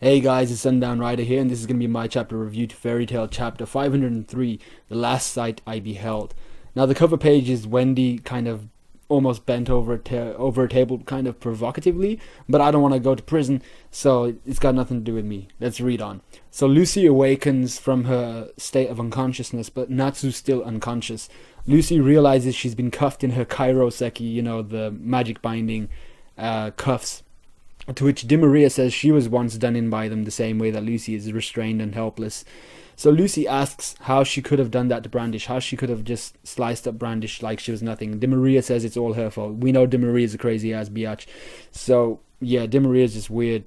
Hey guys, it's Sundown Rider here, and this is going to be my chapter review to Fairy Tale chapter 503, The Last Sight I Beheld. Now, the cover page is Wendy kind of almost bent over a table, kind of provocatively, but I don't want to go to prison, so it's got nothing to do with me. Let's read on. So Lucy awakens from her state of unconsciousness, but Natsu's still unconscious. Lucy realizes she's been cuffed in her kairoseki, the magic binding cuffs. To which Dimaria says she was once done in by them the same way that Lucy is restrained and helpless. So Lucy asks how she could have done that to Brandish, how she could have just sliced up Brandish like she was nothing. Dimaria says it's all her fault. We know Dimaria is a crazy ass biatch. So yeah, Dimaria is just weird.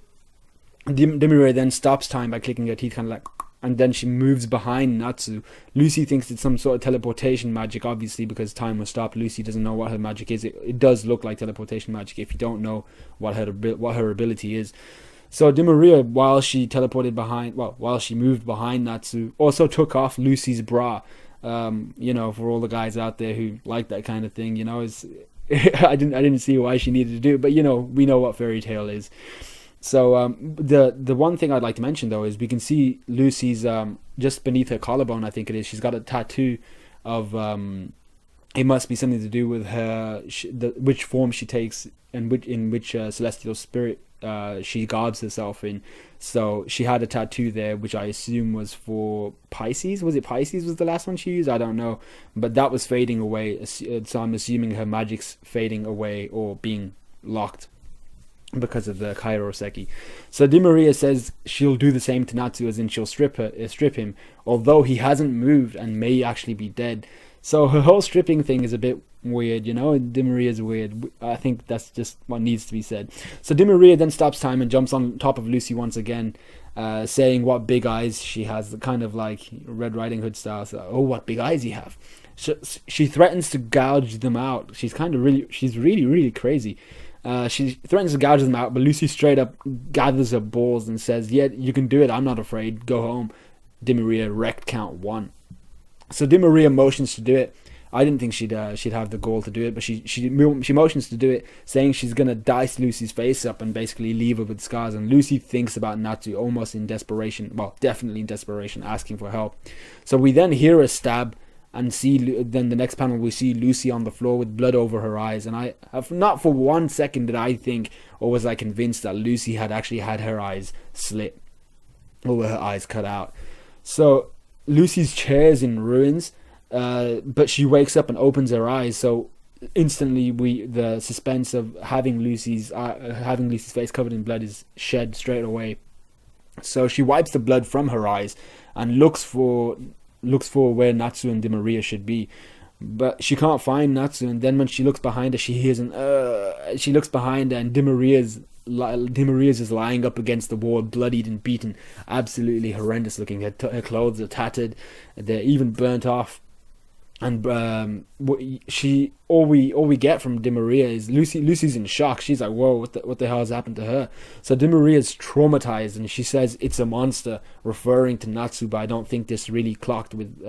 Dimaria then stops time by clicking her teeth, kind of like, and then she moves behind Natsu. Lucy thinks it's some sort of teleportation magic, obviously, because time was stopped. Lucy doesn't know what her magic is. It does look like teleportation magic if you don't know what her ability is. So Dimaria, while she moved behind Natsu, also took off Lucy's bra. For all the guys out there who like that kind of thing, I didn't see why she needed to do it, but we know what Fairy Tale is. So the one thing I'd like to mention though is we can see Lucy's just beneath her collarbone, I think it is, she's got a tattoo of it must be something to do with her which form she takes and which celestial spirit she garbs herself in. So she had a tattoo there, which I assume was for Pisces. Was it Pisces was the last one she used? I don't know, but that was fading away, so I'm assuming her magic's fading away or being locked because of the kairoseki. So Dimaria says she'll do the same to Natsu, as in she'll strip him, although he hasn't moved and may actually be dead. So her whole stripping thing is a bit weird, Dimaria is weird. I think that's just what needs to be said. So Dimaria then stops time and jumps on top of Lucy once again, saying what big eyes she has, kind of like Red Riding Hood style. So, oh, what big eyes you have. She threatens to gouge them out. She's really crazy. She threatens to gouge them out, but Lucy straight up gathers her balls and says, yeah, you can do it, I'm not afraid, go home. Dimaria wrecked count 1. So Dimaria motions to do it. I didn't think she'd have the gall to do it, but she motions to do it, saying she's gonna dice Lucy's face up and basically leave her with scars. And Lucy thinks about Natsu, almost in desperation, well, definitely in desperation, asking for help. So we then hear a stab, and then the next panel we see Lucy on the floor with blood over her eyes. And I have not for 1 second did I think, or was I convinced, that Lucy had actually had her eyes slit or her eyes cut out. So Lucy's chair's in ruins, but she wakes up and opens her eyes. So instantly the suspense of having Lucy's face covered in blood is shed straight away. So she wipes the blood from her eyes and looks for where Natsu and Dimaria should be, but she can't find Natsu. And then when she looks behind her, she hears she looks behind her, and Dimaria's is lying up against the wall, bloodied and beaten, absolutely horrendous looking. Her clothes are tattered, they're even burnt off. And all we get from Dimaria is Lucy's in shock. She's like, whoa, what the hell has happened to her? So Dimaria's traumatized, and she says it's a monster, referring to Natsu, but I don't think this really clocked with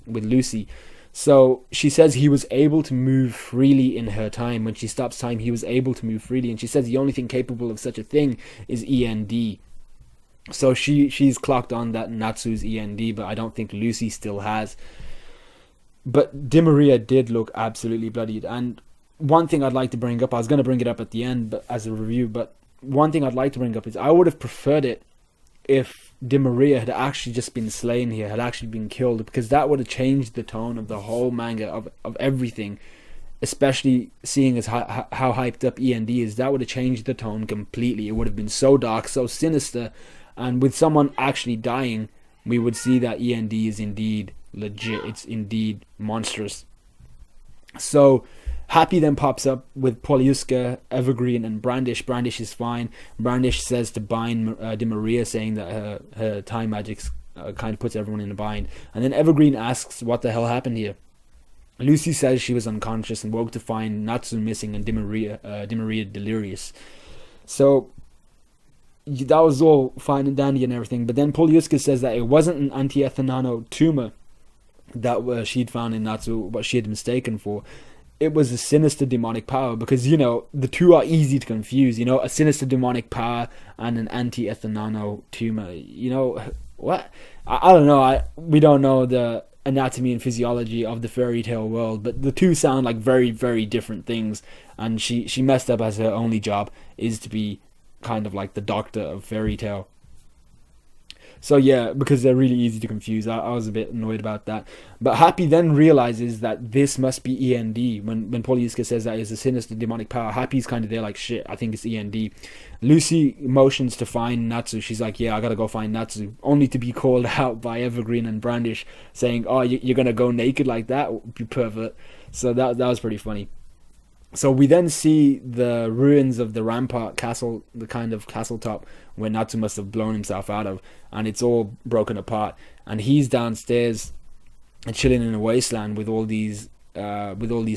Lucy. So she says he was able to move freely in her time. When she stops time, he was able to move freely, and she says the only thing capable of such a thing is END. So she's clocked on that Natsu's END, but I don't think Lucy still has. But Dimaria did look absolutely bloodied. And one thing I'd like to bring up, I was going to bring it up at the end but as a review, but one thing I'd like to bring up is I would have preferred it if Dimaria had actually just been slain here, had actually been killed, because that would have changed the tone of the whole manga, of everything, especially seeing as how hyped up END is. That would have changed the tone completely. It would have been so dark, so sinister, and with someone actually dying, we would see that END is indeed legit, it's indeed monstrous. So Happy then pops up with Poliuska, Evergreen, and Brandish. Brandish is fine. Brandish says to bind Dimaria, saying that her time magic kind of puts everyone in a bind. And then Evergreen asks what the hell happened here. Lucy says she was unconscious and woke to find Natsu missing and Dimaria delirious. So that was all fine and dandy and everything, but then Poliuska says that it wasn't an anti-ethanano tumor that she'd found in Natsu, what she had mistaken for. it was a sinister demonic power, because the two are easy to confuse. A sinister demonic power and an anti-ethanano tumor. What? I don't know. We don't know the anatomy and physiology of the fairy tale world, but the two sound like very, very different things. And she messed up, as her only job is to be kind of like the doctor of fairy tale. So yeah, because they're really easy to confuse. I was a bit annoyed about that. But Happy then realizes that this must be END. When Poliuska says that is a sinister demonic power, Happy's kind of there like, shit, I think it's END. Lucy motions to find Natsu. She's like, yeah, I gotta go find Natsu. Only to be called out by Evergreen and Brandish, saying, oh, you're gonna go naked like that? You pervert. So that was pretty funny. So we then see the ruins of the rampart castle, the kind of castle top where Natsu must have blown himself out of, and it's all broken apart. And he's downstairs and chilling in a wasteland with all these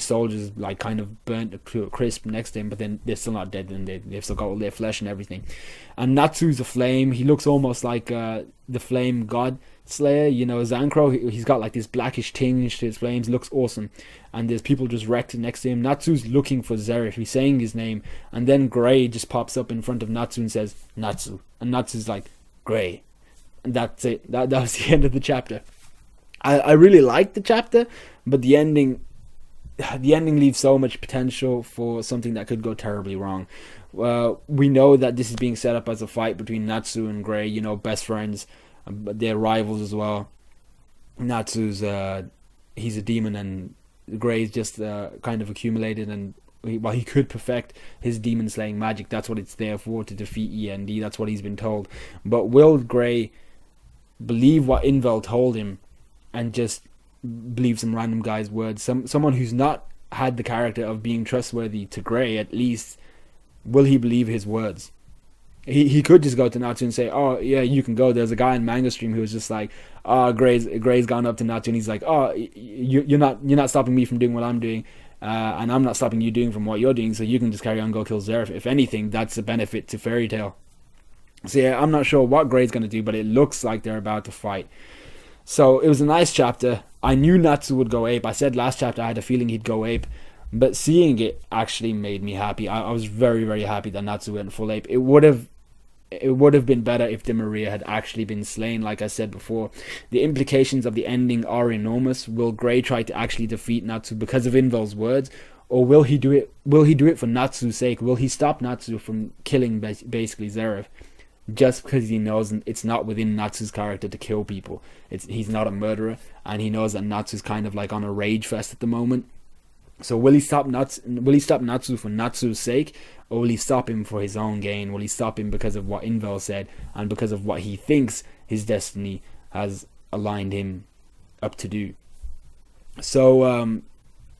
soldiers, like kind of burnt to a crisp next to him, but then they're still not dead, and they've still got all their flesh and everything. And Natsu's a flame. He looks almost like the flame god slayer, Zancro. He's got like this blackish tinge to his flames. Looks awesome. And there's people just wrecked next to him. Natsu's looking for Zeref. He's saying his name, and then Gray just pops up in front of Natsu and says, Natsu. And Natsu's like, Gray. And that's it. That was the end of the chapter. I really liked the chapter, but the ending leaves so much potential for something that could go terribly wrong. We know that this is being set up as a fight between Natsu and Gray, best friends, but they're rivals as well. Natsu's he's a demon, and Gray's just kind of accumulated, and he could perfect his demon slaying magic. That's what it's there for, to defeat END. That's what he's been told. But will Gray believe what Invel told him and just believe some random guy's words? Someone who's not had the character of being trustworthy to Gray, at least, will he believe his words? He could just go to Natsu and say, oh yeah, you can go. There's a guy in Manga Stream who was just like, Gray's gone up to Natsu and he's like, oh, you're not stopping me from doing what I'm doing, and I'm not stopping you doing from what you're doing, so you can just carry on, go kill Zeref. If anything, that's a benefit to Fairy Tail. So yeah, I'm not sure what Gray's gonna do, but it looks like they're about to fight. So it was a nice chapter. I knew Natsu would go ape. I said last chapter I had a feeling he'd go ape, but seeing it actually made me happy. I was very, very happy that Natsu went full ape. It would have been better if Dimaria had actually been slain, like I said before. The implications of the ending are enormous. Will Gray try to actually defeat Natsu because of Invel's words, or will he do it for Natsu's sake? Will he stop Natsu from killing basically Zeref, just because he knows it's not within Natsu's character to kill people? He's not a murderer, and he knows that Natsu's kind of like on a rage fest at the moment. So will he stop Natsu for Natsu's sake, or will he stop him for his own gain? Will he stop him because of what Invel said, and because of what he thinks his destiny has aligned him up to do? So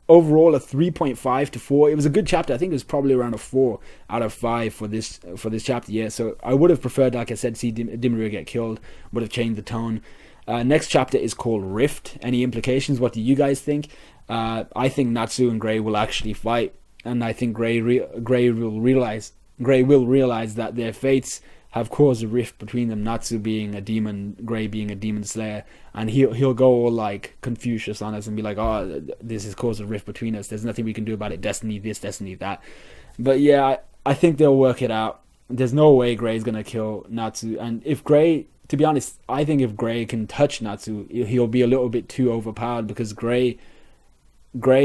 overall, a 3.5 to 4. It was a good chapter. I think it was probably around a 4 out of 5 for this chapter. Yeah, so I would have preferred, like I said, see Dimaria get killed. Would have changed the tone. Next chapter is called Rift. Any implications? What do you guys think? I think Natsu and Gray will actually fight, and I think Gray will realize that their fates have caused a rift between them. Natsu being a demon, Gray being a demon slayer, and he'll go all like Confucius on us and be like, oh, this has caused a rift between us. There's nothing we can do about it. Destiny this, destiny that. But yeah, I think they'll work it out. There's no way Gray's gonna kill Natsu, and if Gray, to be honest, I think if Gray can touch Natsu, he'll be a little bit too overpowered, because Gray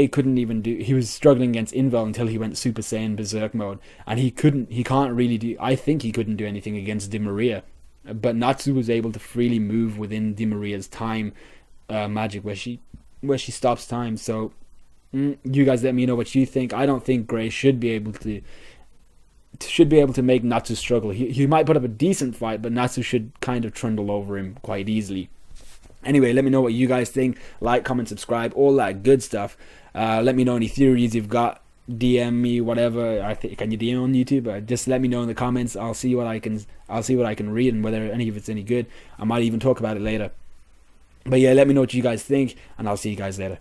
couldn't even do. He was struggling against Invel until he went Super Saiyan Berserk mode, and he can't really do. I think he couldn't do anything against Dimaria, but Natsu was able to freely move within Dimaria's time magic, where she stops time. So you guys let me know what you think. I don't think Gray should be able to make Natsu struggle. He might put up a decent fight, but Natsu should kind of trundle over him quite easily. Anyway, let me know what you guys think. Like, comment, subscribe, all that good stuff. Let me know any theories you've got. DM me, whatever. Can you DM on YouTube? Just let me know in the comments. I'll see what I can read, and whether any of it's any good. I might even talk about it later. But yeah, let me know what you guys think, and I'll see you guys later.